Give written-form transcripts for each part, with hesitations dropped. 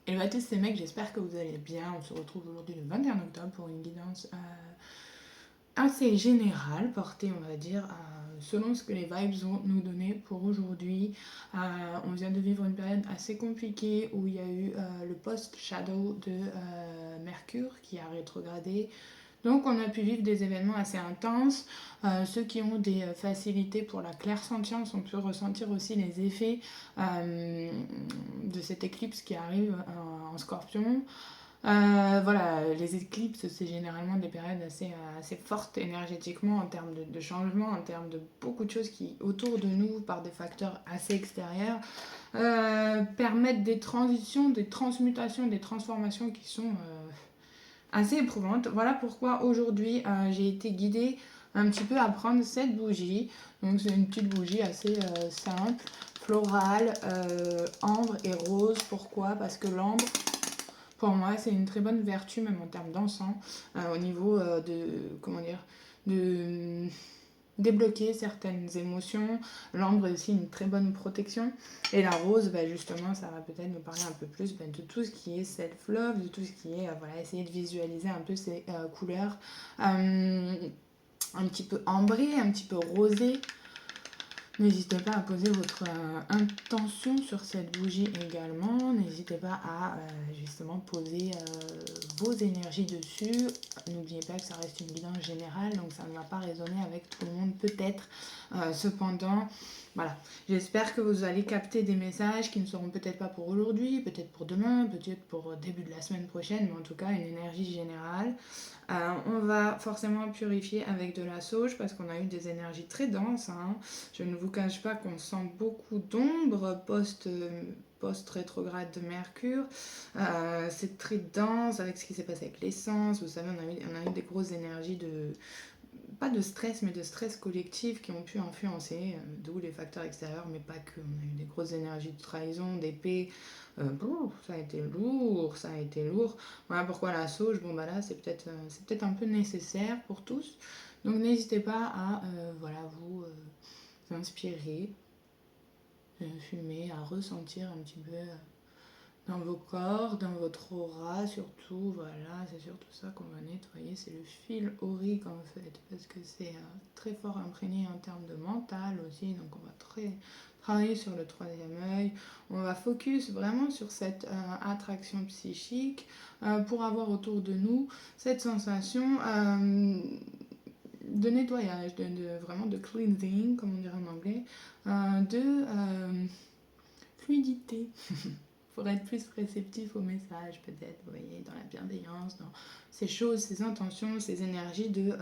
Hello à tous, c'est Meg, j'espère que vous allez bien. On se retrouve aujourd'hui le 21 octobre pour une guidance assez générale, portée, on va dire, selon ce que les vibes vont nous donner pour aujourd'hui. On vient de vivre une période assez compliquée où il y a eu le post-shadow de Mercure qui a rétrogradé. Donc on a pu vivre des événements assez intenses. Ceux qui ont des facilités pour la clairsentience ont pu ressentir aussi les effets de cette éclipse qui arrive en Scorpion. Voilà, les éclipses, c'est généralement des périodes assez fortes énergétiquement en termes de changement, en termes de beaucoup de choses qui, autour de nous, par des facteurs assez extérieurs, permettent des transitions, des transmutations, des transformations qui sont assez éprouvantes. Voilà pourquoi aujourd'hui, j'ai été guidée un petit peu à prendre cette bougie. Donc c'est une petite bougie assez simple, florale, ambre et rose. Pourquoi? Parce que l'ambre, pour moi, c'est une très bonne vertu, même en termes d'encens, au niveau comment dire, de débloquer certaines émotions. L'ambre est aussi une très bonne protection. Et la rose, bah, justement, ça va peut-être nous parler un peu plus de tout ce qui est self-love, de tout ce qui est, voilà, essayer de visualiser un peu ces couleurs un petit peu ambrées, un petit peu rosées. N'hésitez pas à poser votre intention sur cette bougie également. N'hésitez pas à justement poser vos énergies dessus. N'oubliez pas que ça reste une guidance générale, donc ça ne va pas résonner avec tout le monde peut-être. Cependant, voilà. J'espère que vous allez capter des messages qui ne seront peut-être pas pour aujourd'hui, peut-être pour demain, peut-être pour début de la semaine prochaine, mais en tout cas une énergie générale. On va forcément purifier avec de la sauge parce qu'on a eu des énergies très denses. Hein. Je ne vous cache pas qu'on sent beaucoup d'ombre post-rétrograde de Mercure. C'est très dense avec ce qui s'est passé avec l'essence. Vous savez, on a eu des grosses énergies de... pas de stress, mais de stress collectif qui ont pu influencer, d'où les facteurs extérieurs, mais pas que. On a eu des grosses énergies de trahison, d'épée. Ça a été lourd, ça a été lourd. Voilà pourquoi la sauge, bon bah là c'est peut-être un peu nécessaire pour tous. Donc n'hésitez pas à voilà, vous inspirer, fumer, à ressentir un petit peu dans vos corps, dans votre aura surtout. Voilà, c'est surtout ça qu'on va nettoyer, c'est le fil aurique en fait, parce que c'est très fort imprégné en termes de mental aussi, donc on va travailler sur le troisième œil. On va focus vraiment sur cette attraction psychique pour avoir autour de nous cette sensation de nettoyage, vraiment de cleansing, comme on dirait en anglais, de fluidité. Pour être plus réceptif au message, peut-être, vous voyez, dans la bienveillance, dans ces choses, ces intentions, ces énergies de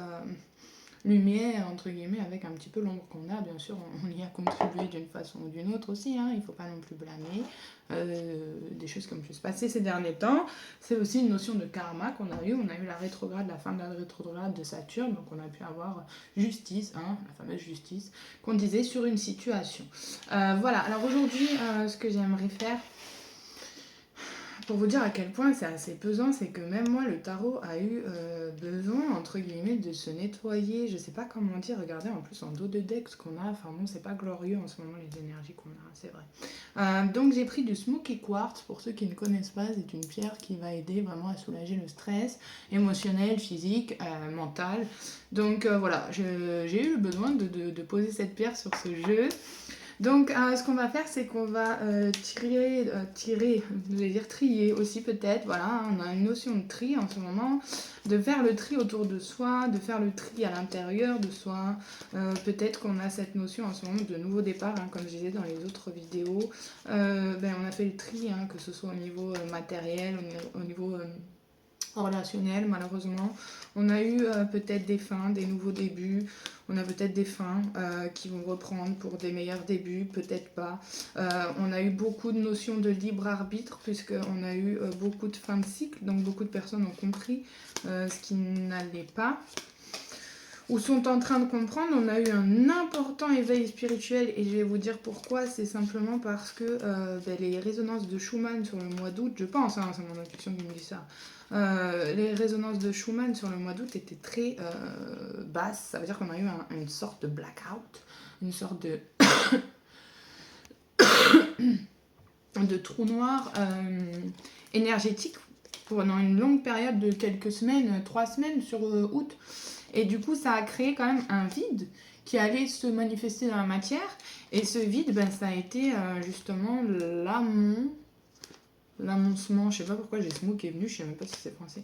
lumière, entre guillemets, avec un petit peu l'ombre qu'on a. Bien sûr, on y a contribué d'une façon ou d'une autre aussi, hein, il ne faut pas non plus blâmer des choses qui ont pu se passer ces derniers temps. C'est aussi une notion de karma qu'on a eu. On a eu la rétrograde, la fin de la rétrograde de Saturne, donc on a pu avoir justice, hein, la fameuse justice qu'on disait sur une situation. Voilà, alors aujourd'hui, ce que j'aimerais faire, pour vous dire à quel point c'est assez pesant, c'est que même moi, le tarot a eu besoin, entre guillemets, de se nettoyer. Je sais pas comment dire, regardez en plus en dos de deck ce qu'on a. Enfin bon, c'est pas glorieux en ce moment les énergies qu'on a, c'est vrai. Donc j'ai pris du Smoky Quartz, pour ceux qui ne connaissent pas, c'est une pierre qui va aider vraiment à soulager le stress émotionnel, physique, mental. Donc voilà, j'ai eu le besoin de poser cette pierre sur ce jeu. Donc, ce qu'on va faire, c'est qu'on va je vais dire trier aussi peut-être. Voilà, on a une notion de tri en ce moment, de faire le tri autour de soi, de faire le tri à l'intérieur de soi. Peut-être qu'on a cette notion en ce moment de nouveau départ, hein, comme je disais dans les autres vidéos. On a fait le tri, hein, que ce soit au niveau matériel, au niveau relationnel, malheureusement. On a eu peut-être des fins, des nouveaux débuts. On a peut-être des fins qui vont reprendre pour des meilleurs débuts, peut-être pas. On a eu beaucoup de notions de libre arbitre, puisqu'on a eu beaucoup de fins de cycle, donc beaucoup de personnes ont compris ce qui n'allait pas, ou sont en train de comprendre. On a eu un important éveil spirituel, et je vais vous dire pourquoi. C'est simplement parce que les résonances de Schumann sur le mois d'août, je pense, hein, c'est mon intuition qui me dit ça, les résonances de Schumann sur le mois d'août étaient très basses. Ça veut dire qu'on a eu une sorte de blackout, une sorte de trou noir, énergétique pendant une longue période de quelques semaines, 3 semaines sur août. Et du coup, ça a créé quand même un vide qui allait se manifester dans la matière. Et ce vide, ben, ça a été justement l'amoncement, je sais pas pourquoi j'ai ce mot qui est venu, je sais même pas si c'est français.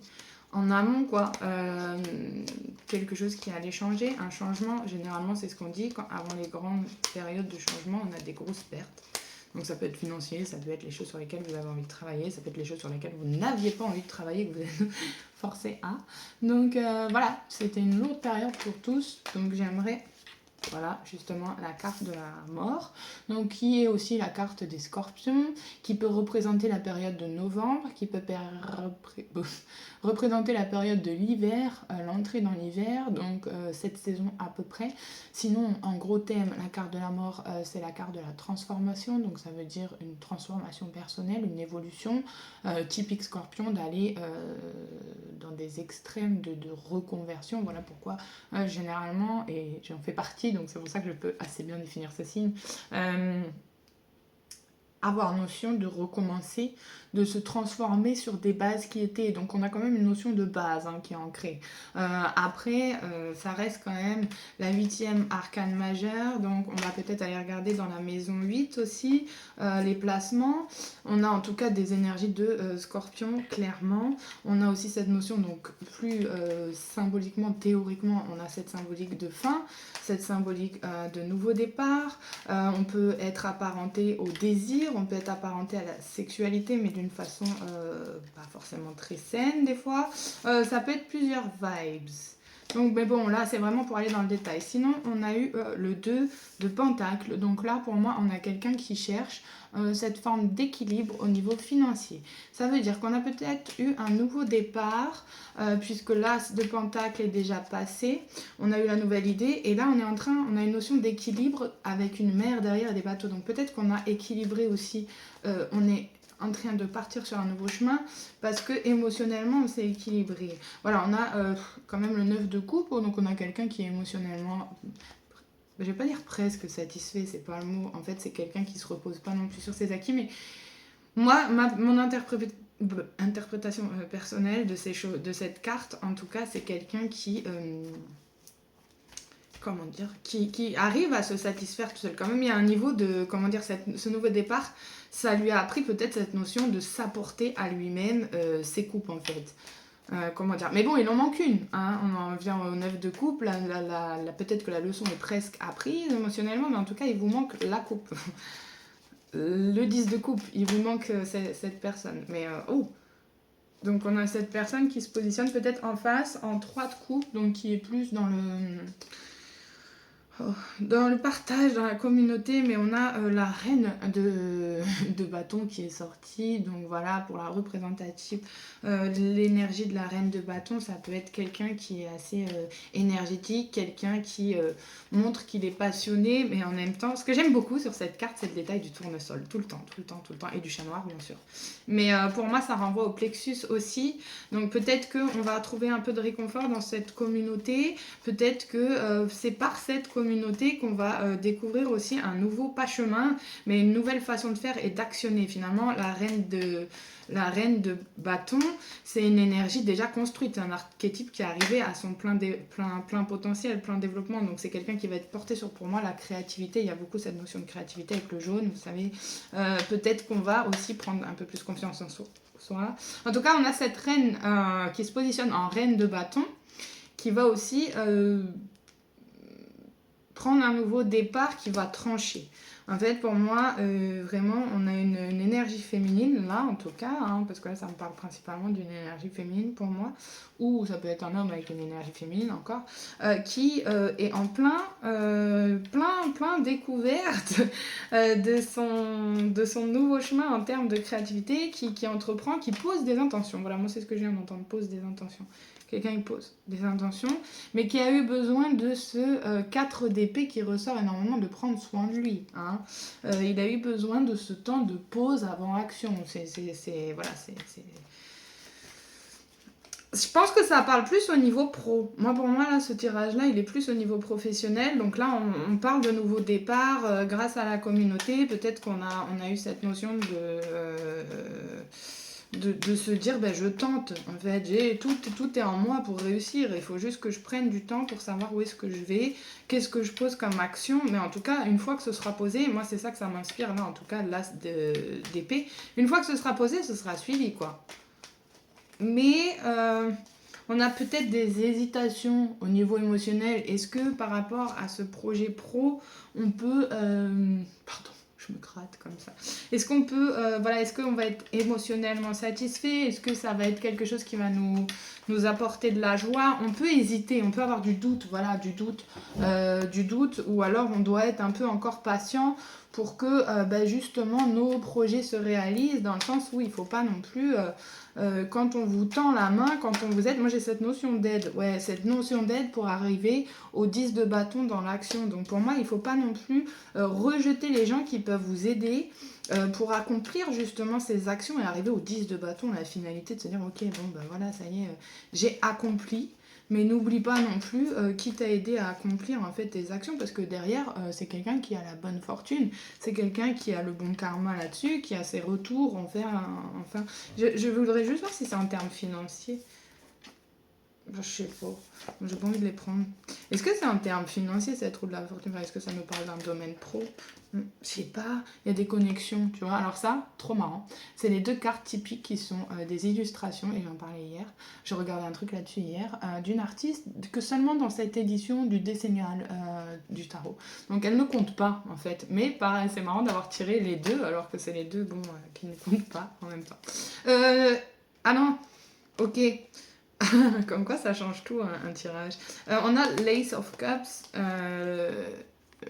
En amont, quoi, quelque chose qui allait changer, un changement, généralement c'est ce qu'on dit, avant les grandes périodes de changement, on a des grosses pertes. Donc ça peut être financier, ça peut être les choses sur lesquelles vous avez envie de travailler, ça peut être les choses sur lesquelles vous n'aviez pas envie de travailler, que vous êtes forcé à. Donc voilà, c'était une lourde période pour tous, donc j'aimerais... Voilà, justement, la carte de la mort, donc qui est aussi la carte des scorpions, qui peut représenter la période de novembre, qui peut représenter la période de l'hiver, l'entrée dans l'hiver, donc cette saison à peu près. Sinon, en gros thème, la carte de la mort, c'est la carte de la transformation, donc ça veut dire une transformation personnelle, une évolution, typique scorpion, d'aller dans des extrêmes de reconversion. Voilà pourquoi généralement, et j'en fais partie, donc c'est pour ça que je peux assez bien définir ce signe, avoir notion de recommencer, de se transformer sur des bases qui étaient. Donc on a quand même une notion de base qui est ancrée. Après, ça reste quand même la 8e arcane majeure, donc on va peut-être aller regarder dans la maison 8 aussi, les placements. On a en tout cas des énergies de scorpion, clairement. On a aussi cette notion, donc plus symboliquement, théoriquement, on a cette symbolique de fin, cette symbolique de nouveau départ. On peut être apparenté au désir, on peut être apparenté à la sexualité, mais d'une façon pas forcément très saine des fois. Ça peut être plusieurs vibes. Donc, mais bon, là, c'est vraiment pour aller dans le détail. Sinon, on a eu le 2 de Pentacle. Donc là, pour moi, on a quelqu'un qui cherche cette forme d'équilibre au niveau financier. Ça veut dire qu'on a peut-être eu un nouveau départ, puisque l'As de Pentacle est déjà passé. On a eu la nouvelle idée, et là, on a une notion d'équilibre avec une mer derrière et des bateaux. Donc peut-être qu'on a équilibré aussi, on est en train de partir sur un nouveau chemin parce que émotionnellement on s'est équilibré. Voilà, on a quand même le 9 de coupe, donc on a quelqu'un qui est émotionnellement, je vais pas dire presque satisfait, c'est pas le mot, en fait c'est quelqu'un qui se repose pas non plus sur ses acquis, mais moi, mon interprétation personnelle de cette carte, en tout cas, c'est quelqu'un qui... comment dire, qui arrive à se satisfaire tout seul. Quand même, il y a un niveau de, comment dire, ce nouveau départ, ça lui a appris peut-être cette notion de s'apporter à lui-même ses coupes, en fait. Comment dire, mais bon, il en manque une, hein. On en vient au 9 de coupe, peut-être que la leçon est presque apprise émotionnellement, mais en tout cas, il vous manque la coupe. Le 10 de coupe, il vous manque cette personne. Mais, donc on a cette personne qui se positionne peut-être en face, en 3 de coupe, donc qui est plus dans le partage, dans la communauté, mais on a la reine de bâton qui est sortie, donc voilà, pour la représentative, l'énergie de la reine de bâton, ça peut être quelqu'un qui est assez énergétique, quelqu'un qui montre qu'il est passionné, mais en même temps, ce que j'aime beaucoup sur cette carte, c'est le détail du tournesol, tout le temps, et du chat noir, bien sûr. Mais pour moi, ça renvoie au plexus aussi, donc peut-être qu'on va trouver un peu de réconfort dans cette communauté, peut-être que c'est par cette communauté qu'on va découvrir aussi un nouveau pas chemin, mais une nouvelle façon de faire et d'actionner. Finalement, la reine de bâton, c'est une énergie déjà construite, un archétype qui est arrivé à son plein potentiel, plein développement. Donc c'est quelqu'un qui va être porté sur, pour moi, la créativité. Il y a beaucoup cette notion de créativité avec le jaune, vous savez. Peut-être qu'on va aussi prendre un peu plus confiance en soi. En tout cas, on a cette reine qui se positionne en reine de bâton, qui va aussi prendre un nouveau départ, qui va trancher. En fait, pour moi, vraiment, on a une énergie féminine, là, en tout cas, parce que là, ça me parle principalement d'une énergie féminine pour moi, ou ça peut être un homme avec une énergie féminine encore, qui est en plein découverte de son nouveau chemin en termes de créativité, qui entreprend, qui pose des intentions. Voilà, moi, c'est ce que je viens d'entendre, pose des intentions. Quelqu'un qui pose des intentions, mais qui a eu besoin de ce 4 d'épée qui ressort énormément, de prendre soin de lui. Il a eu besoin de ce temps de pause avant action. Voilà, je pense que ça parle plus au niveau pro. Pour moi, là, ce tirage-là, il est plus au niveau professionnel. Donc là, on parle de nouveau départ grâce à la communauté. Peut-être qu'on a eu cette notion de se dire ben, je tente en fait, tout est en moi pour réussir, il faut juste que je prenne du temps pour savoir où est-ce que je vais, qu'est-ce que je pose comme action, mais en tout cas une fois que ce sera posé, moi c'est ça que ça m'inspire là en tout cas l'as d'épée, une fois que ce sera posé ce sera suivi quoi. Mais on a peut-être des hésitations au niveau émotionnel. Est-ce que par rapport à ce projet pro, on peut... pardon, je me gratte comme ça. Est-ce qu'on peut... voilà, est-ce qu'on va être émotionnellement satisfait? Est-ce que ça va être quelque chose qui va nous apporter de la joie? On peut hésiter, on peut avoir du doute, voilà, du doute, ou alors on doit être un peu encore patient pour que justement nos projets se réalisent, dans le sens où il ne faut pas non plus... quand on vous tend la main, quand on vous aide, moi j'ai cette notion d'aide, cette notion d'aide pour arriver au 10 de bâton dans l'action. Donc pour moi, il ne faut pas non plus rejeter les gens qui peuvent vous aider pour accomplir justement ces actions et arriver au 10 de bâton, la finalité de se dire ok, bon ben voilà, ça y est, j'ai accompli. Mais n'oublie pas non plus qui t'a aidé à accomplir en fait tes actions, parce que derrière, c'est quelqu'un qui a la bonne fortune, c'est quelqu'un qui a le bon karma là-dessus, qui a ses retours, enfin. Je voudrais juste voir si c'est en termes financiers. Je sais pas. J'ai pas envie de les prendre. Est-ce que c'est en termes financiers cette roue de la fortune? Est-ce que ça me parle d'un domaine pro? Je sais pas. Il y a des connexions, tu vois. Alors ça, trop marrant. C'est les deux cartes typiques qui sont des illustrations, et j'en parlais hier. Je regardais un truc là-dessus hier, d'une artiste que seulement dans cette édition du décennal du tarot. Donc elle ne compte pas en fait. Mais pareil, c'est marrant d'avoir tiré les deux alors que c'est les deux qui ne comptent pas en même temps. Ah non, ok. Comme quoi ça change tout un tirage. On a l'Ace of Cups,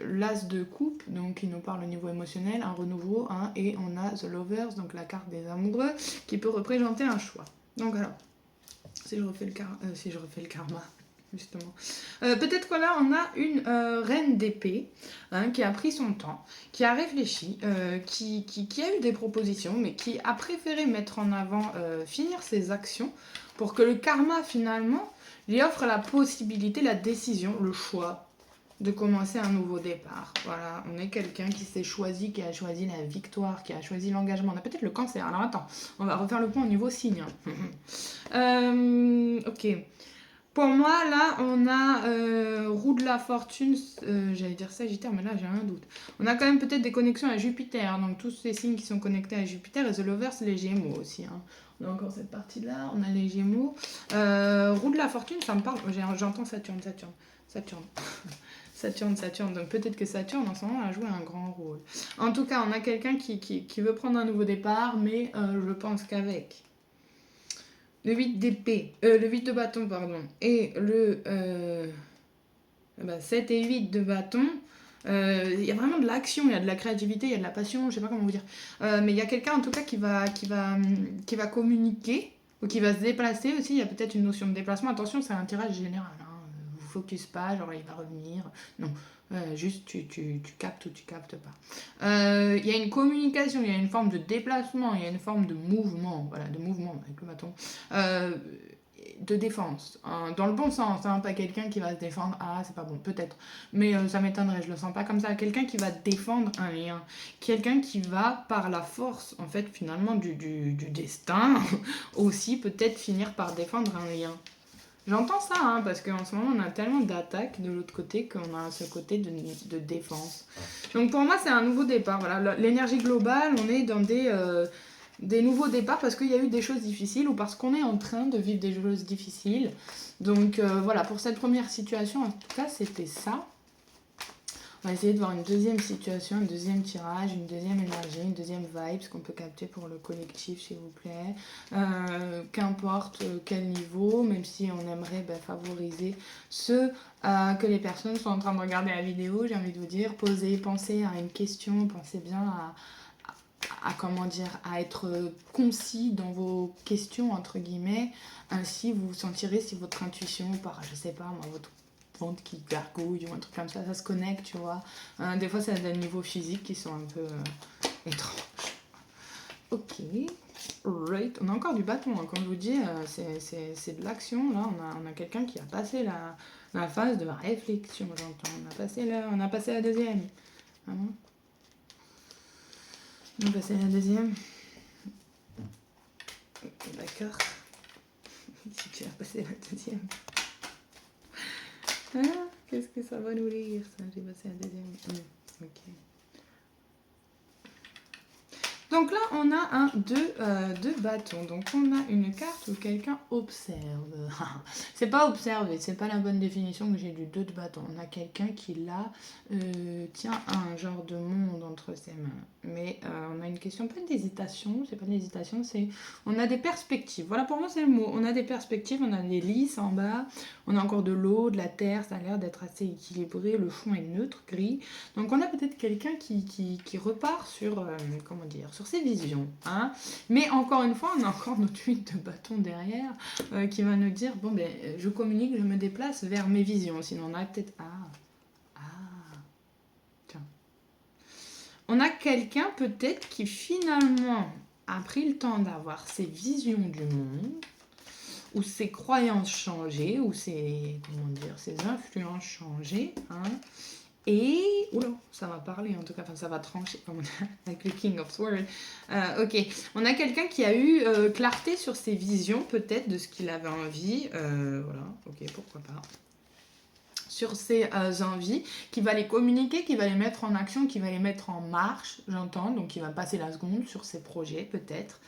l'As de coupe, donc qui nous parle au niveau émotionnel, un renouveau, et on a The Lovers, donc la carte des amoureux, qui peut représenter un choix. Donc alors, si je refais le karma, justement. Peut-être que là, on a une reine d'épée qui a pris son temps, qui a réfléchi, qui a eu des propositions, mais qui a préféré mettre en avant, finir ses actions pour que le karma, finalement, lui offre la possibilité, la décision, le choix de commencer un nouveau départ. Voilà, on est quelqu'un qui s'est choisi, qui a choisi la victoire, qui a choisi l'engagement. On a peut-être le cancer. Alors attends, on va refaire le point au niveau signe. Ok. Pour moi, là, on a roue de la fortune, j'allais dire Sagittaire, mais là, j'ai un doute. On a quand même peut-être des connexions à Jupiter, donc tous ces signes qui sont connectés à Jupiter, et The Lovers, les Gémeaux aussi. On a encore cette partie-là, on a les Gémeaux. Roue de la fortune, ça me parle, j'entends Saturne. Saturne, donc peut-être que Saturne en ce moment a joué un grand rôle. En tout cas, on a quelqu'un qui veut prendre un nouveau départ, mais je pense qu'avec le 8 d'épée, le 8 de bâton, pardon, et le 7 et 8 de bâton, il y a vraiment de l'action, il y a de la créativité, il y a de la passion, je sais pas comment vous dire. Mais il y a quelqu'un en tout cas qui va communiquer, ou qui va se déplacer aussi, il y a peut-être une notion de déplacement. Attention, c'est un tirage général, vous focus pas, genre il va revenir. Non, juste tu captes ou tu captes pas. Il y a une communication, il y a une forme de déplacement, il y a une forme de mouvement, voilà, de mouvement avec le bâton. De défense, dans le bon sens, pas quelqu'un qui va se défendre, c'est pas bon, peut-être, mais ça m'étonnerait, je le sens pas comme ça, quelqu'un qui va défendre un lien, quelqu'un qui va, par la force, en fait, finalement, du destin, aussi peut-être finir par défendre un lien. J'entends ça, parce qu'en ce moment, on a tellement d'attaques de l'autre côté qu'on a ce côté de défense. Donc pour moi, c'est un nouveau départ, voilà, l'énergie globale, on est dans des nouveaux départs parce qu'il y a eu des choses difficiles ou parce qu'on est en train de vivre des choses difficiles. Donc voilà, pour cette première situation, en tout cas, c'était ça. On va essayer de voir une deuxième situation, un deuxième tirage, une deuxième énergie, une deuxième vibe, ce qu'on peut capter pour le collectif, s'il vous plaît. Qu'importe quel niveau, même si on aimerait favoriser ceux que les personnes sont en train de regarder la vidéo, j'ai envie de vous dire, pensez à une question, pensez bien à être concis dans vos questions, entre guillemets. Ainsi, vous sentirez si votre intuition, par, je sais pas moi, votre ventre qui gargouille ou un truc comme ça se connecte, tu vois. Des fois, c'est des niveaux physiques qui sont un peu étranges. Ok. Right. On a encore du bâton, comme je vous dis, c'est de l'action. Là, on a quelqu'un qui a passé la phase de réflexion, j'entends. On a passé la deuxième. On va passer à la deuxième. D'accord. Si tu as passé la deuxième. Ah, qu'est-ce que ça va nous lire, ça? J'ai passé la deuxième. Ok. Donc là, on a deux bâtons. Donc on a une carte où quelqu'un observe. C'est pas observer, c'est pas la bonne définition que j'ai du 2 de bâton. On a quelqu'un qui là tient un genre de monde entre ses mains. Mais on a une question, pas d'hésitation, c'est pas de l'hésitation, c'est on a des perspectives. Voilà, pour moi c'est le mot. On a des perspectives, on a des lys en bas, on a encore de l'eau, de la terre, ça a l'air d'être assez équilibré, le fond est neutre, gris. Donc on a peut-être quelqu'un qui repart sur, comment dire, sur ses visions. Hein. Mais encore une fois, on a encore notre huile de bâton derrière qui va nous dire, bon ben, je communique, je me déplace vers mes visions. Sinon on a peut-être... Tiens. On a quelqu'un peut-être qui finalement a pris le temps d'avoir ses visions du monde, ou ses croyances changées, ou ses, comment dire, ses influences changées, hein, et, oula, ça va parler en tout cas, enfin ça va trancher, comme on dit, avec le King of Swords. Ok, on a quelqu'un qui a eu clarté sur ses visions, peut-être, de ce qu'il avait envie. Voilà, ok, pourquoi pas. Sur ses envies, qui va les communiquer, qui va les mettre en action, qui va les mettre en marche, j'entends, donc qui va passer la seconde sur ses projets, peut-être.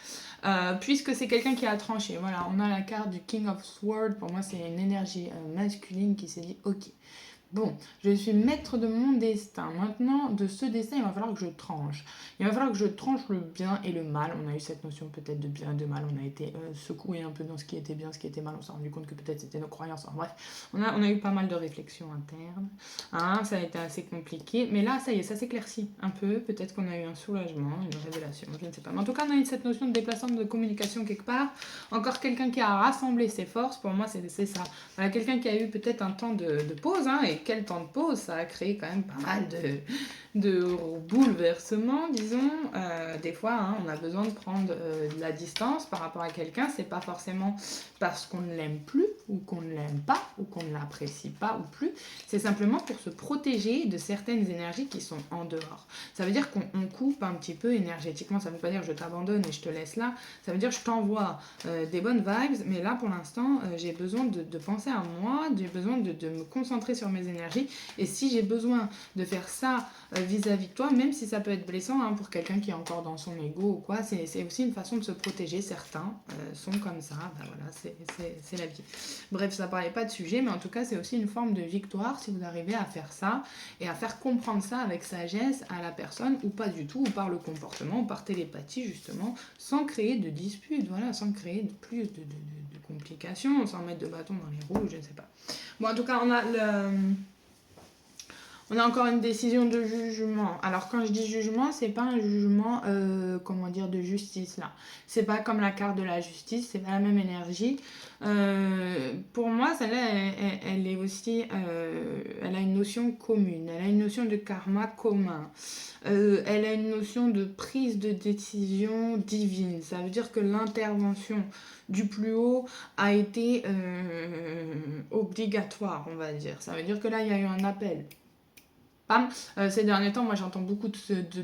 Puisque c'est quelqu'un qui a tranché. Voilà, on a la carte du King of Swords, pour moi c'est une énergie masculine qui s'est dit, ok. Bon, je suis maître de mon destin. Maintenant, de ce destin, il va falloir que je tranche. Il va falloir que je tranche le bien et le mal. On a eu cette notion peut-être de bien et de mal. On a été secoué un peu dans ce qui était bien, ce qui était mal. On s'est rendu compte que peut-être c'était nos croyances. En bref, on a eu pas mal de réflexions internes. Hein, ça a été assez compliqué. Mais là, ça y est, ça s'éclaircit un peu. Peut-être qu'on a eu un soulagement, une révélation, je ne sais pas. Mais en tout cas, on a eu cette notion de déplacement, de communication quelque part. Encore quelqu'un qui a rassemblé ses forces. Pour moi, c'est ça. Voilà, quelqu'un qui a eu peut-être un temps de pause, hein, et quel temps de pause, ça a créé quand même pas mal de bouleversements, disons. Des fois, hein, on a besoin de prendre de la distance par rapport à quelqu'un. C'est pas forcément parce qu'on ne l'aime plus, ou qu'on ne l'aime pas, ou qu'on ne l'apprécie pas ou plus. C'est simplement pour se protéger de certaines énergies qui sont en dehors. Ça veut dire qu'on coupe un petit peu énergétiquement. Ça veut pas dire je t'abandonne et je te laisse là. Ça veut dire je t'envoie des bonnes vibes, mais là pour l'instant, j'ai besoin de penser à moi, j'ai besoin de me concentrer sur mes énergies. Et si j'ai besoin de faire ça vis-à-vis de toi, même si ça peut être blessant hein, pour quelqu'un qui est encore dans son ego ou quoi, c'est aussi une façon de se protéger. Certains sont comme ça, ben voilà, c'est la vie. Bref, ça parlait pas de sujet, mais en tout cas, c'est aussi une forme de victoire si vous arrivez à faire ça et à faire comprendre ça avec sagesse à la personne, ou pas du tout, ou par le comportement, ou par télépathie justement, sans créer de disputes, voilà, sans créer de plus de complications, sans mettre de bâton dans les roues, je ne sais pas. Bon, en tout cas, on a encore une décision de jugement. Alors quand je dis jugement, c'est pas un jugement, comment dire, de justice là. C'est pas comme la carte de la justice, c'est pas la même énergie. Pour moi, celle-là, elle est aussi, elle a une notion commune. Elle a une notion de karma commun. Elle a une notion de prise de décision divine. Ça veut dire que l'intervention du plus haut a été obligatoire, on va dire. Ça veut dire que là, il y a eu un appel. Ces derniers temps, moi j'entends beaucoup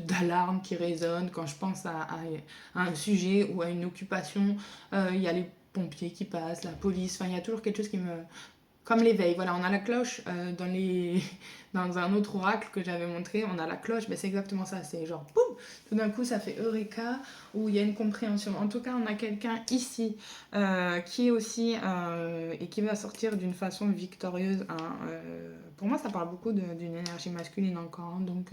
d'alarmes qui résonnent quand je pense à un sujet ou à une occupation. Il y a les pompiers qui passent, la police, enfin il y a toujours quelque chose qui me... Comme l'éveil, voilà, on a la cloche dans un autre oracle que j'avais montré, on a la cloche, c'est exactement ça, c'est genre, boum, tout d'un coup ça fait Eureka, où il y a une compréhension. En tout cas, on a quelqu'un ici qui est aussi, et qui va sortir d'une façon victorieuse. Hein, pour moi, ça parle beaucoup d'une énergie masculine encore, hein, donc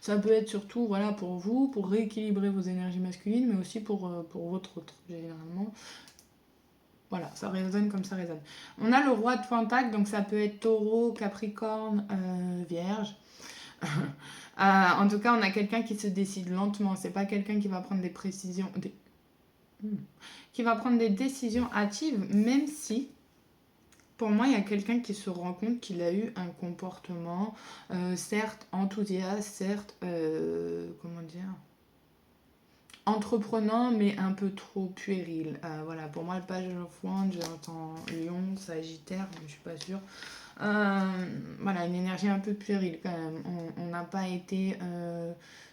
ça peut être surtout, voilà, pour vous, pour rééquilibrer vos énergies masculines, mais aussi pour votre autre, généralement. Voilà, ça résonne comme ça résonne. On a le roi de Pentacle, donc ça peut être taureau, capricorne, vierge. En tout cas, on a quelqu'un qui se décide lentement. C'est pas quelqu'un qui va prendre des précisions... qui va prendre des décisions hâtives, même si, pour moi, il y a quelqu'un qui se rend compte qu'il a eu un comportement, certes enthousiaste, certes, comment dire, entreprenant mais un peu trop puéril. Voilà, pour moi le page of Wands, j'entends lion, sagittaire, mais je suis pas sûre. Voilà, une énergie un peu puérile quand même. On n'a pas été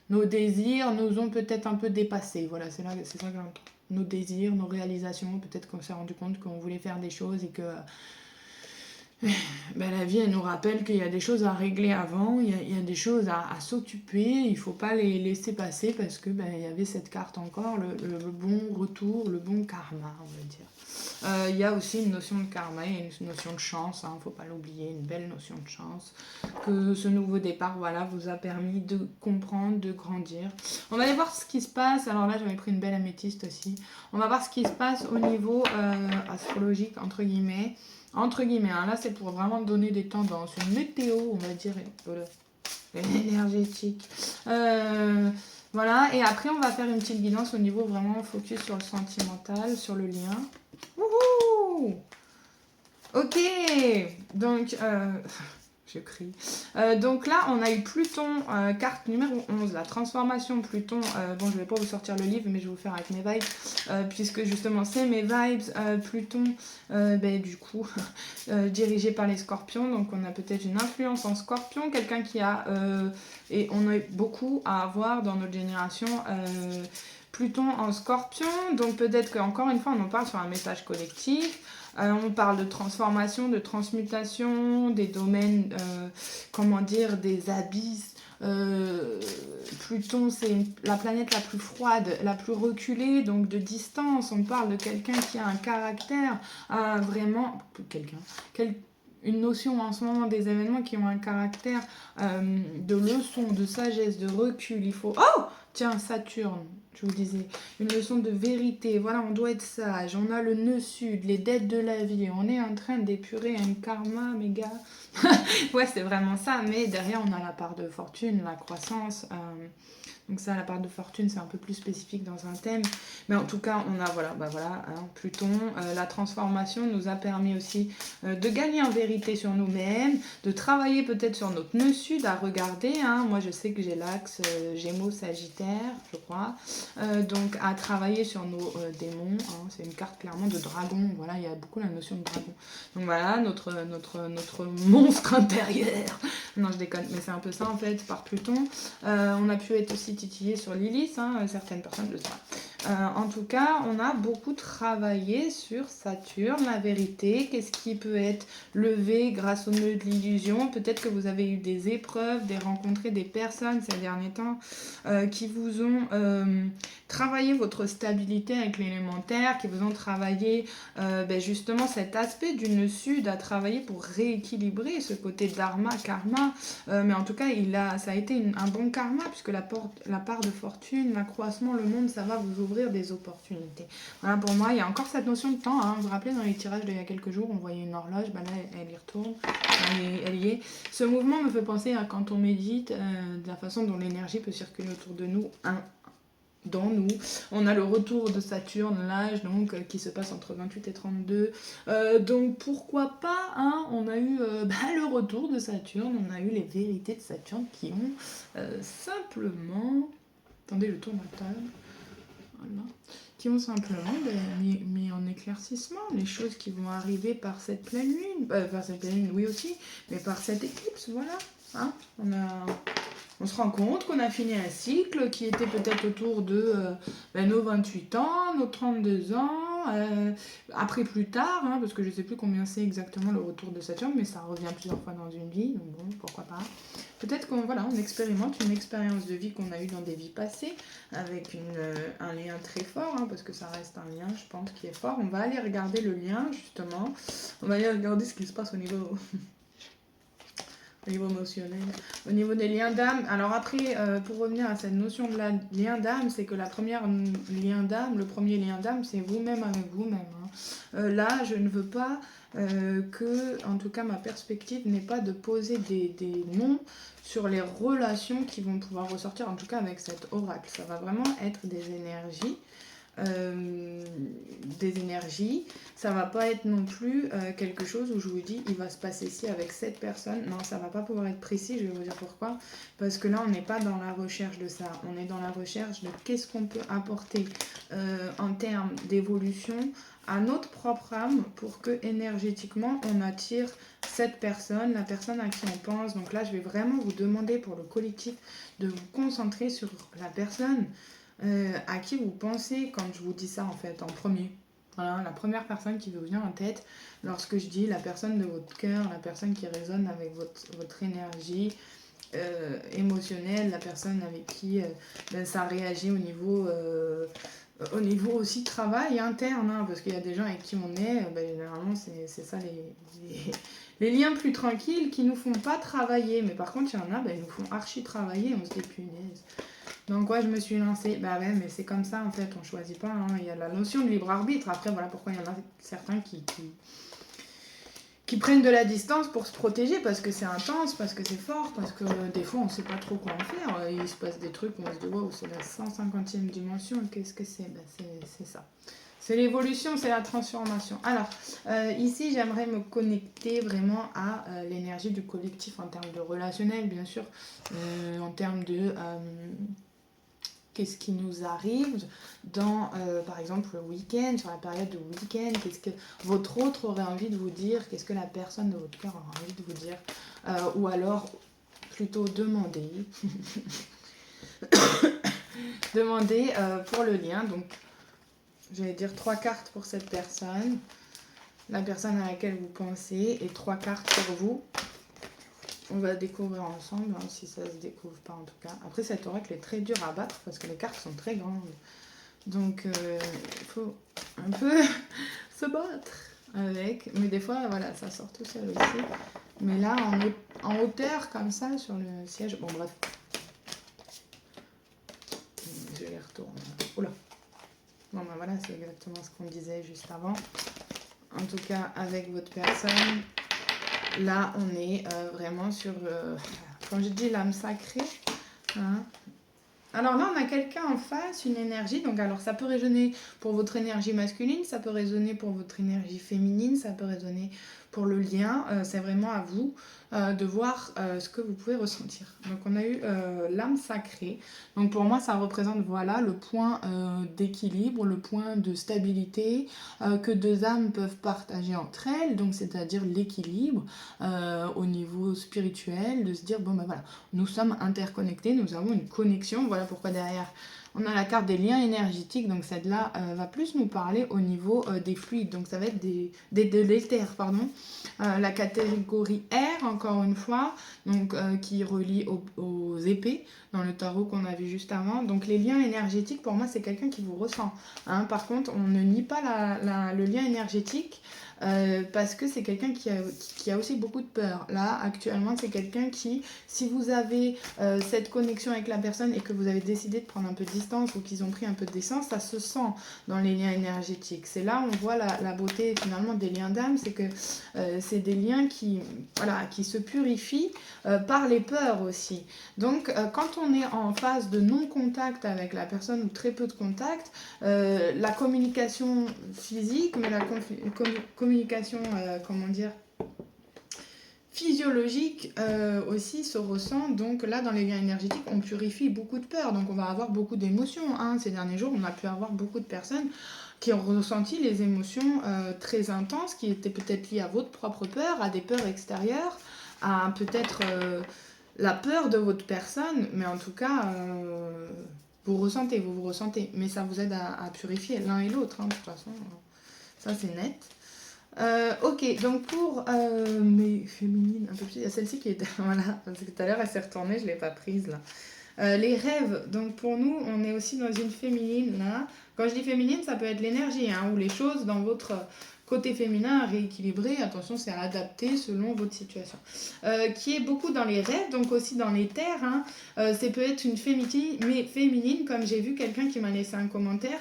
nos désirs nous ont peut-être un peu dépassés. Voilà, c'est ça que j'entends. Nos désirs, nos réalisations, peut-être qu'on s'est rendu compte qu'on voulait faire des choses et que ben, la vie, elle nous rappelle qu'il y a des choses à régler avant, il y a des choses à s'occuper, il ne faut pas les laisser passer parce que ben, il y avait cette carte encore, le bon retour, le bon karma, on va dire. Il y a aussi une notion de karma et une notion de chance, il ne faut pas l'oublier, une belle notion de chance, que ce nouveau départ voilà, vous a permis de comprendre, de grandir. On va aller voir ce qui se passe, alors là j'avais pris une belle améthyste aussi, on va voir ce qui se passe au niveau astrologique, entre guillemets, hein. Là c'est pour vraiment donner des tendances, une météo, on va dire, énergétique. Voilà, et après on va faire une petite guidance au niveau vraiment focus sur le sentimental, sur le lien. Wouhou! Ok, donc je crie. Donc là, on a eu Pluton, carte numéro 11, la transformation Pluton. Bon, je vais pas vous sortir le livre, mais je vais vous faire avec mes vibes, puisque justement, c'est mes vibes. Pluton, du coup, dirigé par les scorpions. Donc, on a peut-être une influence en scorpion, quelqu'un qui a... et on a beaucoup à avoir dans notre génération... Pluton en scorpion, donc peut-être qu'encore une fois on en parle sur un message collectif, on parle de transformation, de transmutation, des domaines, comment dire, des abysses. Pluton c'est la planète la plus froide, la plus reculée, donc de distance, on parle de quelqu'un qui a un caractère, vraiment, une notion en ce moment des événements qui ont un caractère de leçon, de sagesse, de recul, il faut... Oh! Tiens, Saturne, je vous disais, une leçon de vérité, voilà, on doit être sage, on a le nœud sud, les dettes de la vie, on est en train d'épurer un karma, mes gars. Ouais, c'est vraiment ça, mais derrière, on a la part de fortune, la croissance, donc ça, la part de fortune, c'est un peu plus spécifique dans un thème. Mais en tout cas, on a, voilà, Pluton. La transformation nous a permis aussi de gagner en vérité sur nous-mêmes, de travailler peut-être sur notre nœud sud à regarder. Moi, je sais que j'ai l'axe Gémeaux-Sagittaire, je crois. Donc, à travailler sur nos démons. C'est une carte clairement de dragon. Voilà, il y a beaucoup la notion de dragon. Donc voilà, notre monstre intérieur. Non, je déconne, mais c'est un peu ça en fait, par Pluton. On a pu être aussi titillé sur Lilith, certaines personnes le savent. En tout cas, on a beaucoup travaillé sur Saturne, la vérité, qu'est-ce qui peut être levé grâce au nœud de l'illusion. Peut-être que vous avez eu des épreuves, rencontré des personnes ces derniers temps qui vous ont travaillé votre stabilité avec l'élémentaire, qui vous ont travaillé justement cet aspect du nœud sud à travailler pour rééquilibrer ce côté dharma, karma. Mais en tout cas, ça a été un bon karma, puisque la part de fortune, l'accroissement, le monde, ça va vous ouvrir des opportunités. Voilà, pour moi, il y a encore cette notion de temps. Vous vous rappelez, dans les tirages d'il y a quelques jours, on voyait une horloge, là, elle y retourne, elle y est. Ce mouvement me fait penser à quand on médite, de la façon dont l'énergie peut circuler autour de nous, dans nous. On a le retour de Saturne, l'âge donc qui se passe entre 28 et 32. Donc pourquoi pas, on a eu le retour de Saturne, on a eu les vérités de Saturne qui ont simplement... Attendez, je tourne la table. Voilà. Qui ont simplement mis en éclaircissement les choses qui vont arriver par cette pleine lune. Par cette pleine lune, oui aussi, mais par cette éclipse, voilà. On se rend compte qu'on a fini un cycle qui était peut-être autour de nos 28 ans, nos 32 ans, après plus tard, parce que je ne sais plus combien c'est exactement le retour de Saturne, mais ça revient plusieurs fois dans une vie, donc bon, pourquoi pas. Peut-être qu'on expérimente une expérience de vie qu'on a eue dans des vies passées, avec un lien très fort, parce que ça reste un lien, je pense, qui est fort. On va aller regarder le lien, justement. On va aller regarder ce qui se passe au niveau... au niveau émotionnel, au niveau des liens d'âme. Alors après, pour revenir à cette notion de lien d'âme, c'est que le premier lien d'âme, c'est vous-même avec vous-même. Là, je ne veux pas que, en tout cas, ma perspective n'est pas de poser des noms sur les relations qui vont pouvoir ressortir, en tout cas avec cet oracle. Ça va vraiment être des énergies des énergies. Ça va pas être non plus quelque chose où je vous dis il va se passer ci avec cette personne. Non, ça va pas pouvoir être précis, je vais vous dire pourquoi. Parce que là, on n'est pas dans la recherche de ça. On est dans la recherche de qu'est-ce qu'on peut apporter en termes d'évolution à notre propre âme pour que énergétiquement, on attire cette personne, la personne à qui on pense. Donc là, je vais vraiment vous demander pour le collectif de vous concentrer sur la personne à qui vous pensez quand je vous dis ça en fait en premier. Voilà, la première personne qui vous vient en tête lorsque je dis la personne de votre cœur, la personne qui résonne avec votre énergie émotionnelle, la personne avec qui ça réagit au niveau aussi travail interne, hein, parce qu'il y a des gens avec qui on est, généralement c'est ça les liens plus tranquilles qui nous font pas travailler, mais par contre il y en a, ils nous font archi travailler, on se dit punaise. Donc ouais, je me suis lancée, bah ouais, mais c'est comme ça en fait, on choisit pas, hein. Il y a la notion de libre arbitre, après voilà pourquoi il y en a certains qui prennent de la distance pour se protéger, parce que c'est intense, parce que c'est fort, parce que des fois on sait pas trop quoi en faire, il se passe des trucs où on se dit wow, c'est la 150e dimension, qu'est-ce que c'est? C'est ça. C'est l'évolution, c'est la transformation. Alors, ici, j'aimerais me connecter vraiment à l'énergie du collectif en termes de relationnel, bien sûr, en termes de qu'est-ce qui nous arrive dans, par exemple, le week-end, sur la période de week-end, qu'est-ce que votre autre aurait envie de vous dire, qu'est-ce que la personne de votre cœur aurait envie de vous dire, ou alors plutôt demander, demander pour le lien, donc j'allais dire 3 cartes pour cette personne, la personne à laquelle vous pensez, et 3 cartes pour vous. On va découvrir ensemble, hein, si ça se découvre pas en tout cas. Après, cet oracle est très dur à battre parce que les cartes sont très grandes. Donc, il faut un peu se battre avec. Mais des fois, voilà, ça sort tout seul aussi. Mais là, on est en hauteur comme ça sur le siège. Bon, bref. Je les retourne. Oula. Bon, ben voilà, c'est exactement ce qu'on disait juste avant. En tout cas, avec votre personne, là, on est vraiment sur, quand je dis l'âme sacrée, hein. Alors là, on a quelqu'un en face, une énergie. Donc, alors, ça peut résonner pour votre énergie masculine, ça peut résonner pour votre énergie féminine, ça peut résonner pour le lien. C'est vraiment à vous de voir ce que vous pouvez ressentir. Donc, on a eu l'âme sacrée. Donc, pour moi, ça représente, voilà, le point d'équilibre, le point de stabilité que deux âmes peuvent partager entre elles. Donc, c'est-à-dire l'équilibre au niveau spirituel, de se dire, bon, ben voilà, nous sommes interconnectés, nous avons une connexion. Voilà pourquoi derrière on a la carte des liens énergétiques, donc celle-là va plus nous parler au niveau des fluides, donc ça va être de l'éther, pardon. La catégorie R, encore une fois, donc qui relie aux épées dans le tarot qu'on a vu juste avant. Donc les liens énergétiques, pour moi, c'est quelqu'un qui vous ressent, hein. Par contre, on ne nie pas le lien énergétique, parce que c'est quelqu'un qui a aussi beaucoup de peur. Là, actuellement, c'est quelqu'un qui, si vous avez cette connexion avec la personne et que vous avez décidé de prendre un peu de distance ou qu'ils ont pris un peu de distance, ça se sent dans les liens énergétiques. C'est là où on voit la beauté finalement des liens d'âme, c'est que c'est des liens qui se purifient par les peurs aussi. Donc, quand on est en phase de non-contact avec la personne ou très peu de contact, la communication physique, mais la communication, physiologique aussi se ressent. Donc là, dans les liens énergétiques, on purifie beaucoup de peur. Donc on va avoir beaucoup d'émotions, hein. Ces derniers jours, on a pu avoir beaucoup de personnes qui ont ressenti les émotions très intenses, qui étaient peut-être liées à votre propre peur, à des peurs extérieures, à peut-être la peur de votre personne, mais en tout cas... vous vous ressentez, mais ça vous aide à purifier l'un et l'autre, hein, de toute façon, ça c'est net. Ok, donc pour mes féminines, un peu plus, il y a celle-ci qui est, voilà, parce que tout à l'heure elle s'est retournée, je ne l'ai pas prise là. Les rêves, donc pour nous, on est aussi dans une féminine là. Quand je dis féminine, ça peut être l'énergie, hein, ou les choses dans votre Côté féminin, rééquilibré, attention, c'est à adapter selon votre situation. Qui est beaucoup dans les rêves, donc aussi dans les terres. Hein. C'est peut-être une mais féminine, comme j'ai vu quelqu'un qui m'a laissé un commentaire,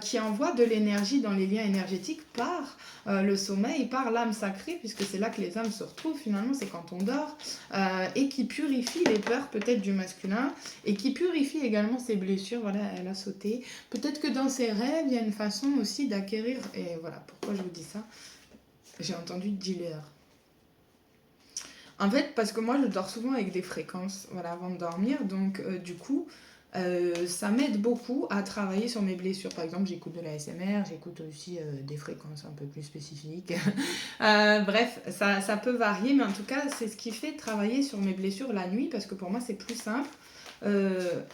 qui envoie de l'énergie dans les liens énergétiques par le sommeil, par l'âme sacrée, puisque c'est là que les âmes se retrouvent finalement, c'est quand on dort, et qui purifie les peurs peut-être du masculin, et qui purifie également ses blessures. Voilà, elle a sauté. Peut-être que dans ses rêves, il y a une façon aussi d'acquérir, et voilà pourquoi je vous dis ça. J'ai entendu dealer. En fait, parce que moi, je dors souvent avec des fréquences, voilà, avant de dormir, donc du coup, ça m'aide beaucoup à travailler sur mes blessures. Par exemple, j'écoute de la SMR, j'écoute aussi des fréquences un peu plus spécifiques. Bref, ça peut varier, mais en tout cas, c'est ce qui fait travailler sur mes blessures la nuit, parce que pour moi, c'est plus simple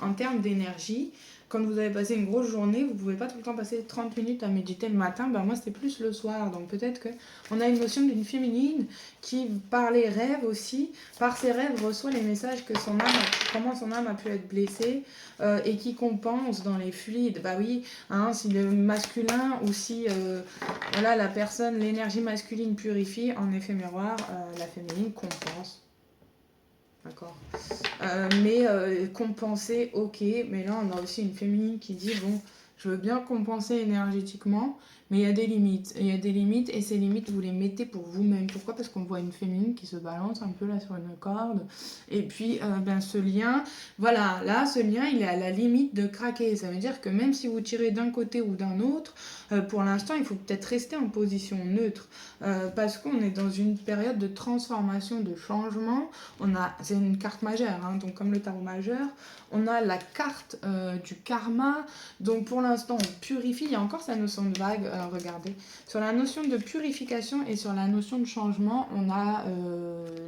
en termes d'énergie. Quand vous avez passé une grosse journée, vous ne pouvez pas tout le temps passer 30 minutes à méditer le matin. Ben moi, c'est plus le soir. Donc peut-être qu'on a une notion d'une féminine qui, par les rêves aussi, par ses rêves, reçoit les messages que comment son âme a pu être blessée et qui compense dans les fluides. Bah oui, hein, si le masculin ou si voilà, la personne, l'énergie masculine purifie, en effet miroir, la féminine compense. D'accord. Mais compenser, ok. Mais là, on a aussi une féminine qui dit, bon, je veux bien compenser énergétiquement, mais il y a des limites. Et il y a des limites, et ces limites, vous les mettez pour vous-même. Pourquoi ? Parce qu'on voit une féminine qui se balance un peu là sur une corde. Et puis, ce lien, voilà, là, ce lien, il est à la limite de craquer. Ça veut dire que même si vous tirez d'un côté ou d'un autre, pour l'instant, il faut peut-être rester en position neutre. Parce qu'on est dans une période de transformation, de changement. C'est une carte majeure, hein, donc comme le tarot majeur, on a la carte du karma. Donc pour l'instant, on purifie. Il y a encore sa notion de vague. Alors regardez, sur la notion de purification et sur la notion de changement, on a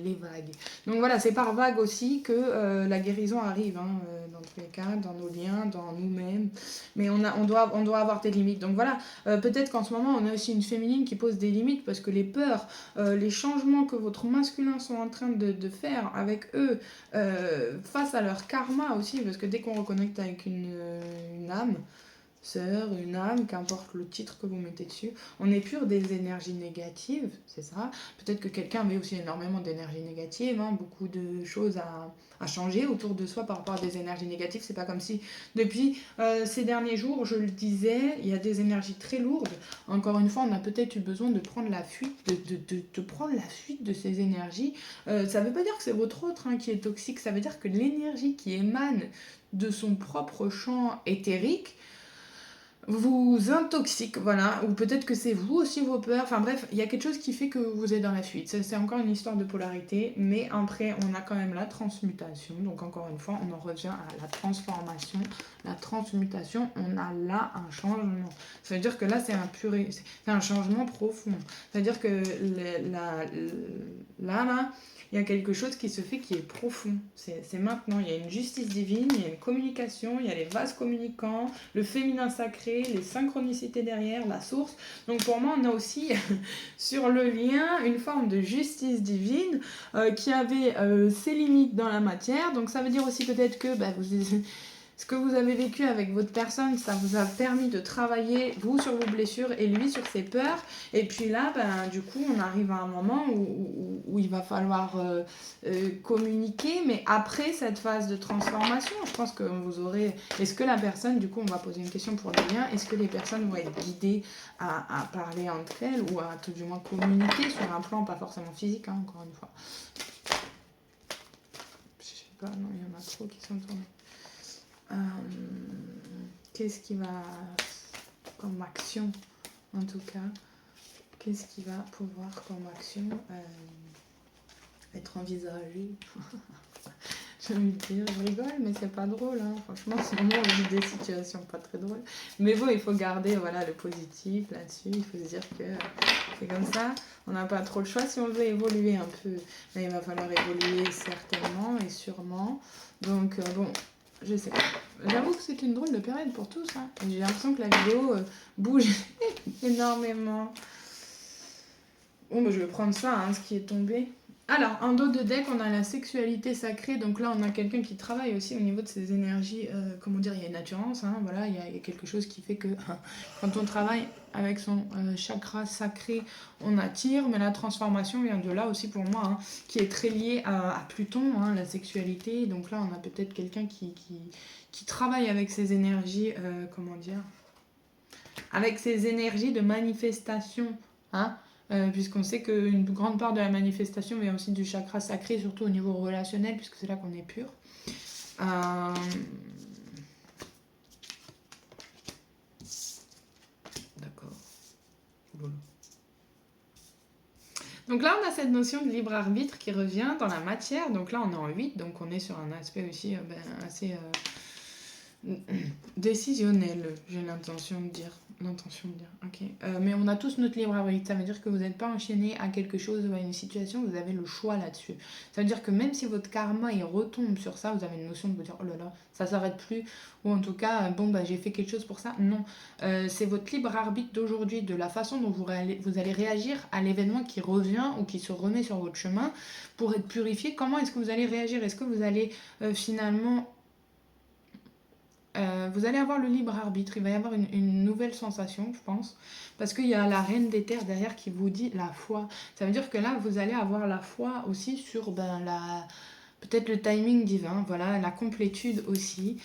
les vagues. Donc voilà, c'est par vague aussi que la guérison arrive, hein, dans tous les cas, dans nos liens, dans nous-mêmes. Mais on doit avoir des limites. Donc voilà, peut-être qu'en ce moment, on a aussi une féminine qui pose des limites parce que les peurs, les changements que votre masculin sont en train de faire avec eux, face à leur karma aussi, parce que dès qu'on reconnecte avec une âme, sœur, une âme, qu'importe le titre que vous mettez dessus, on épure des énergies négatives, c'est ça. Peut-être que quelqu'un avait aussi énormément d'énergie négative, hein, beaucoup de choses à changer autour de soi par rapport à des énergies négatives. C'est pas comme si depuis ces derniers jours, je le disais, il y a des énergies très lourdes. Encore une fois, on a peut-être eu besoin de prendre la fuite, de prendre la fuite de ces énergies. Ça veut pas dire que c'est votre autre, hein, qui est toxique, ça veut dire que l'énergie qui émane de son propre champ éthérique vous intoxique, voilà, ou peut-être que c'est vous aussi vos peurs, enfin bref, il y a quelque chose qui fait que vous êtes dans la fuite. C'est encore une histoire de polarité, mais après on a quand même la transmutation, donc encore une fois on en revient à la transformation, la transmutation, on a là un changement. Ça veut dire que là c'est un changement profond. C'est-à-dire que là, il y a quelque chose qui se fait qui est profond. C'est maintenant. Il y a une justice divine, il y a une communication, il y a les vases communicants, le féminin sacré, les synchronicités derrière, la source. Donc pour moi, on a aussi sur le lien une forme de justice divine qui avait ses limites dans la matière. Donc ça veut dire aussi peut-être que ce que vous avez vécu avec votre personne, ça vous a permis de travailler, vous, sur vos blessures et lui sur ses peurs. Et puis là, du coup, on arrive à un moment où il va falloir communiquer. Mais après cette phase de transformation, je pense que vous aurez... Est-ce que la personne, du coup, on va poser une question pour le lien, est-ce que les personnes vont être guidées à parler entre elles ou à tout du moins communiquer sur un plan pas forcément physique, hein, encore une fois. Je sais pas, non, il y en a trop qui sont tournés. Qu'est-ce qui va, comme action en tout cas, qu'est-ce qui va pouvoir comme action être envisagé? J'ai envie de dire, je rigole, mais c'est pas drôle, hein. Franchement, c'est vraiment des situations pas très drôles. Mais bon, il faut garder voilà, le positif là-dessus, il faut se dire que c'est comme ça, on n'a pas trop le choix si on veut évoluer un peu. Là, il va falloir évoluer certainement et sûrement. Donc, bon, je sais pas. J'avoue que c'est une drôle de période pour tous, hein. J'ai l'impression que la vidéo bouge énormément. Bon, je vais prendre ça, hein, ce qui est tombé. Alors, en dos de deck, on a la sexualité sacrée. Donc là, on a quelqu'un qui travaille aussi au niveau de ses énergies. Comment dire, il y a une attirance. Hein, voilà, il y a quelque chose qui fait que quand on travaille avec son chakra sacré, on attire. Mais la transformation vient de là aussi pour moi, hein, qui est très liée à Pluton, hein, la sexualité. Donc là, on a peut-être quelqu'un qui travaille avec ses énergies, comment dire, avec ses énergies de manifestation, hein, puisqu'on sait qu'une grande part de la manifestation vient aussi du chakra sacré, surtout au niveau relationnel, puisque c'est là qu'on est pur. D'accord. Donc là, on a cette notion de libre arbitre qui revient dans la matière. Donc là, on est en 8, donc on est sur un aspect aussi assez décisionnel, j'ai l'intention de dire. Ok. Mais on a tous notre libre arbitre. Ça veut dire que vous n'êtes pas enchaîné à quelque chose ou à une situation, vous avez le choix là-dessus. Ça veut dire que même si votre karma il retombe sur ça, vous avez une notion de vous dire oh là là, ça s'arrête plus, ou en tout cas, bon bah j'ai fait quelque chose pour ça. Non, c'est votre libre arbitre d'aujourd'hui, de la façon dont vous allez réagir à l'événement qui revient ou qui se remet sur votre chemin pour être purifié. Comment est-ce que vous allez réagir? Est-ce que vous allez finalement vous allez avoir le libre arbitre, il va y avoir une nouvelle sensation, je pense, parce qu'il y a la reine des terres derrière qui vous dit la foi. Ça veut dire que là, vous allez avoir la foi aussi sur peut-être le timing divin, voilà, la complétude aussi.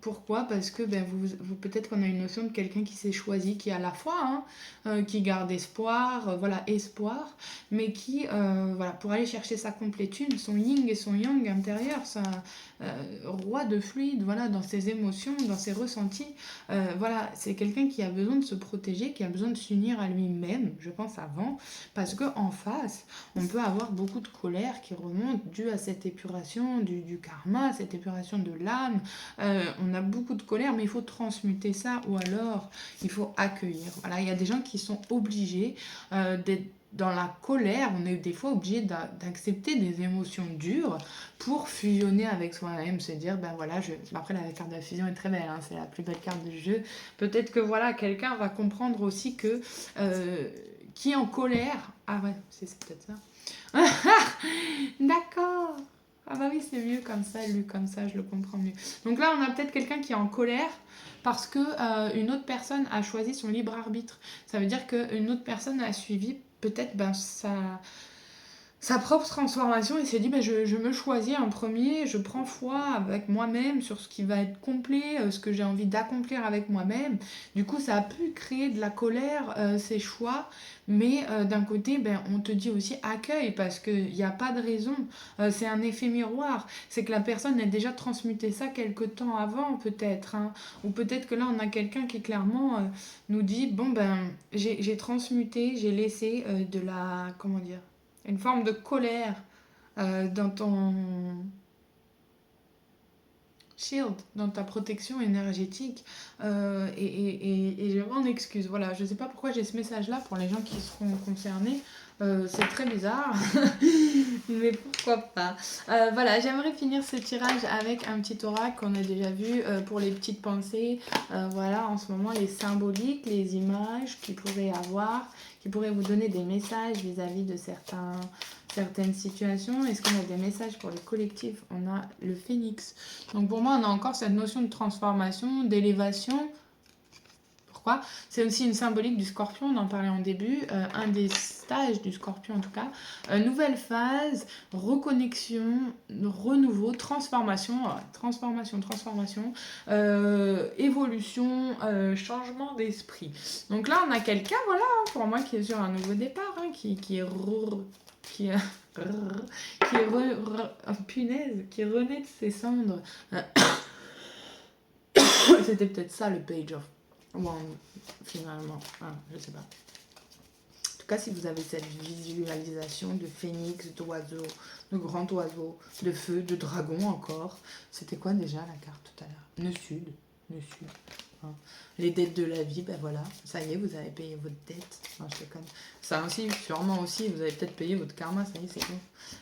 Pourquoi? Parce que peut-être qu'on a une notion de quelqu'un qui s'est choisi, qui a la foi, hein, qui garde espoir, voilà, espoir, mais qui, voilà, pour aller chercher sa complétude, son yin et son yang intérieur, sa roi de fluide, voilà, dans ses émotions, dans ses ressentis, voilà, c'est quelqu'un qui a besoin de se protéger, qui a besoin de s'unir à lui-même, je pense avant, parce qu'en face, on peut avoir beaucoup de colère qui remonte due à cette épuration du karma, cette épuration de l'âme. On a beaucoup de colère, mais il faut transmuter ça, ou alors il faut accueillir. Voilà, il y a des gens qui sont obligés d'être dans la colère, on est des fois obligé d'accepter des émotions dures pour fusionner avec soi-même, se dire, ben voilà, après la carte de la fusion est très belle, hein, c'est la plus belle carte du jeu. Peut-être que voilà, quelqu'un va comprendre aussi que qui est en colère, ah ouais, c'est peut-être ça. D'accord. Ah bah oui, c'est mieux comme ça, lu comme ça, je le comprends mieux. Donc là, on a peut-être quelqu'un qui est en colère parce que une autre personne a choisi son libre arbitre. Ça veut dire qu'une autre personne a suivi peut-être sa propre transformation et s'est dit je me choisis en premier, je prends foi avec moi-même sur ce qui va être complet, ce que j'ai envie d'accomplir avec moi-même. Du coup, ça a pu créer de la colère, ces choix, mais d'un côté, on te dit aussi accueille parce qu'il n'y a pas de raison. C'est un effet miroir. C'est que la personne a déjà transmuté ça quelque temps avant, peut-être. Hein. Ou peut-être que là, on a quelqu'un qui clairement nous dit j'ai transmuté, j'ai laissé de la. Comment dire, une forme de colère dans ton shield, dans ta protection énergétique. Et je m'en excuse. Voilà, je sais pas pourquoi j'ai ce message-là pour les gens qui seront concernés. C'est très bizarre, mais pourquoi pas. Voilà, j'aimerais finir ce tirage avec un petit oracle qu'on a déjà vu pour les petites pensées. Voilà, en ce moment, les symboliques, les images qu'il pourrait avoir, qui pourraient vous donner des messages vis-à-vis de certaines situations. Est-ce qu'on a des messages pour le collectif? On a le phénix. Donc pour moi, on a encore cette notion de transformation, d'élévation. Pourquoi? C'est aussi une symbolique du scorpion, on en parlait en début, un des stages du scorpion en tout cas. Nouvelle phase, reconnexion, renouveau, transformation, évolution, changement d'esprit. Donc là, on a quelqu'un, voilà, pour moi, qui est sur un nouveau départ, hein, qui punaise, qui renaît de ses cendres. C'était peut-être ça le page of one, finalement. Je sais pas. En tout cas, si vous avez cette visualisation de phénix, d'oiseau, de grand oiseau, de feu, de dragon encore. C'était quoi déjà la carte tout à l'heure? Le sud. hein. Les dettes de la vie, ben voilà, ça y est, vous avez payé votre dette. Non, je déconne. Ça aussi, sûrement aussi, vous avez peut-être payé votre karma, ça y est, c'est bon.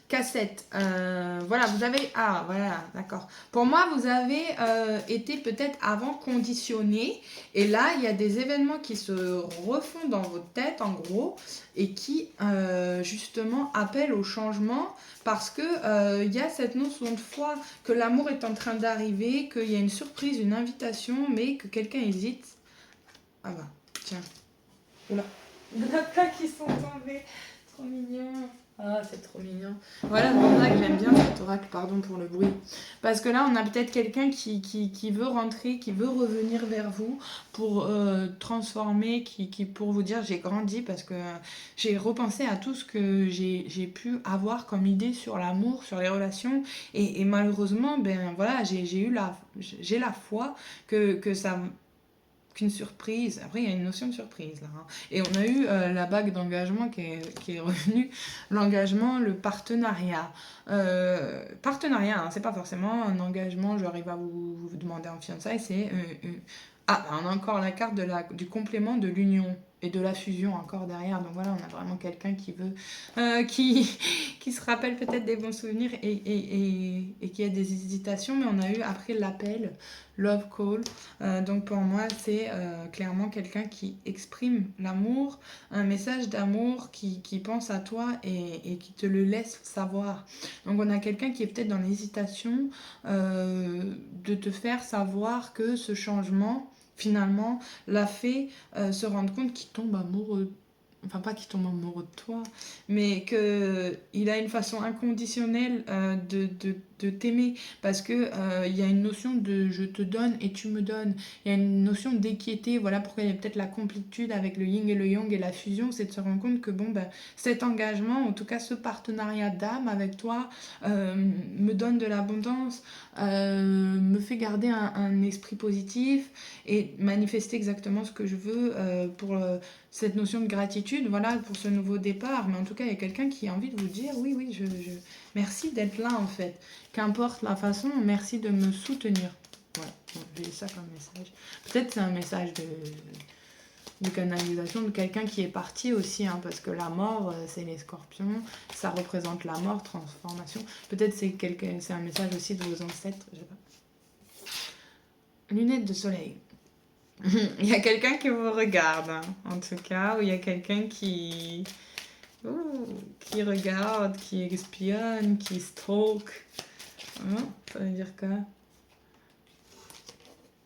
Cassette, voilà, vous avez... Ah, voilà, d'accord. Pour moi, vous avez été peut-être avant conditionné, et là, il y a des événements qui se refont dans votre tête, en gros, et qui, justement, appellent au changement, parce que il y a cette notion de foi que l'amour est en train d'arriver, qu'il y a une surprise, une invitation, mais que quelqu'un hésite. Ah bah, tiens. Oula. Il y en a plein qui sont tombés. Trop mignon. Ah, c'est trop mignon. Voilà, c'est pour ça que j'aime bien cet oracle, pardon pour le bruit. Parce que là, on a peut-être quelqu'un qui veut rentrer, qui veut revenir vers vous pour transformer, pour vous dire j'ai grandi, parce que j'ai repensé à tout ce que j'ai pu avoir comme idée sur l'amour, sur les relations. Et malheureusement, ben voilà, j'ai la foi que ça qu'une surprise. Après, il y a une notion de surprise là, hein. Et on a eu la bague d'engagement qui est revenue. L'engagement, le partenariat. Partenariat, hein, c'est pas forcément un engagement, j'arrive à vous demander en fiançailles, c'est... Ah, on a encore la carte du complément de l'union et de la fusion encore derrière. Donc voilà, on a vraiment quelqu'un qui veut... qui se rappelle peut-être des bons souvenirs et qui a des hésitations, mais on a eu après l'appel, love call. Donc pour moi, c'est clairement quelqu'un qui exprime l'amour, un message d'amour qui pense à toi et qui te le laisse savoir. Donc on a quelqu'un qui est peut-être dans l'hésitation de te faire savoir que ce changement, finalement, l'a fait se rendre compte qu'il tombe amoureux. Enfin, pas qu'il tombe amoureux de toi, mais qu'il a une façon inconditionnelle de t'aimer. Parce que il y a une notion de je te donne et tu me donnes. Il y a une notion d'équité. Voilà pourquoi il y a peut-être la complétude avec le yin et le yang et la fusion. C'est de se rendre compte que bon, ben, cet engagement, en tout cas ce partenariat d'âme avec toi, me donne de l'abondance, me fait garder un esprit positif et manifester exactement ce que je veux pour cette notion de gratitude, voilà, pour ce nouveau départ. Mais en tout cas, il y a quelqu'un qui a envie de vous dire, oui, merci d'être là, en fait. Qu'importe la façon, merci de me soutenir. Voilà, bon, j'ai ça comme message. Peut-être c'est un message de canalisation de quelqu'un qui est parti aussi, hein, parce que la mort, c'est les scorpions, ça représente la mort, transformation. Peut-être c'est un message aussi de vos ancêtres, je sais pas. Lunettes de soleil. Il y a quelqu'un qui vous regarde, hein, en tout cas, ou il y a quelqu'un qui regarde, qui espionne, qui stalk. Hein, ça veut dire quoi?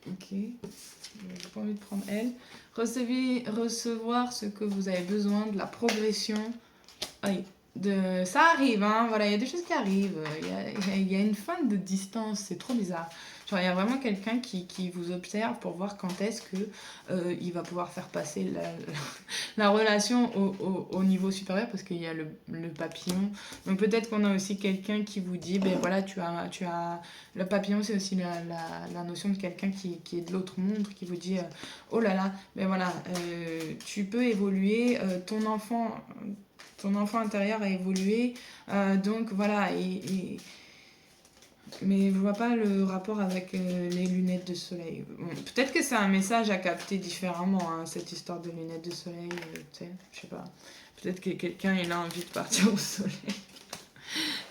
Ok. J'ai pas envie de prendre elle. Recevoir ce que vous avez besoin, de la progression. Oui, ça arrive, hein, voilà, il y a des choses qui arrivent. Il y a une fin de distance, c'est trop bizarre. Genre, il y a vraiment quelqu'un qui vous observe pour voir quand est-ce que il va pouvoir faire passer la relation au niveau supérieur, parce qu'il y a le papillon. Donc peut-être qu'on a aussi quelqu'un qui vous dit, ben voilà, tu as le papillon, c'est aussi la notion de quelqu'un qui est de l'autre monde, qui vous dit, oh là là, ben voilà, tu peux évoluer, ton enfant intérieur a évolué, donc voilà, mais je vois pas le rapport avec les lunettes de soleil. Bon, peut-être que c'est un message à capter différemment, hein, cette histoire de lunettes de soleil, tu sais, je sais pas. Peut-être que quelqu'un il a envie de partir au soleil.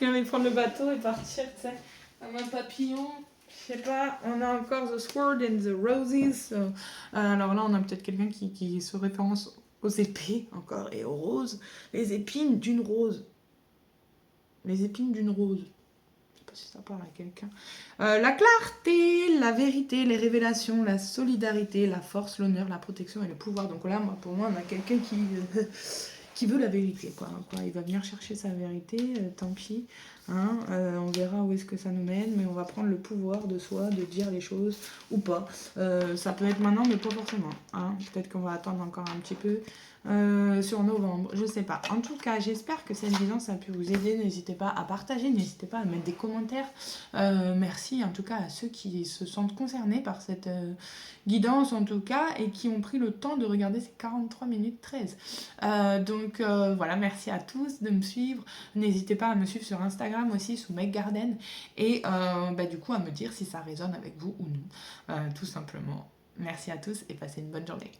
Il a envie de prendre le bateau et partir, tu sais, comme un papillon. Je sais pas, on a encore The Sword and the Roses. Alors là, on a peut-être quelqu'un qui se référence aux épées encore et aux roses. Les épines d'une rose. Les épines d'une rose. Je sais pas si ça parle à quelqu'un. La clarté, la vérité, les révélations, la solidarité, la force, l'honneur, la protection et le pouvoir. Donc là, pour moi, on a quelqu'un qui veut la vérité, quoi. Il va venir chercher sa vérité, tant pis. Hein, on verra où est-ce que ça nous mène, mais on va prendre le pouvoir de soi, de dire les choses ou pas. Ça peut être maintenant, mais pas forcément. Hein. Peut-être qu'on va attendre encore un petit peu. Sur novembre, je sais pas. En tout cas, j'espère que cette vidéo ça a pu vous aider. N'hésitez pas à partager, n'hésitez pas à mettre des commentaires. Merci en tout cas à ceux qui se sentent concernés par cette guidance en tout cas et qui ont pris le temps de regarder ces 43 minutes 13. Donc voilà, merci à tous de me suivre. N'hésitez pas à me suivre sur Instagram aussi sous Meg Garden et du coup à me dire si ça résonne avec vous ou non, tout simplement. Merci à tous et passez une bonne journée.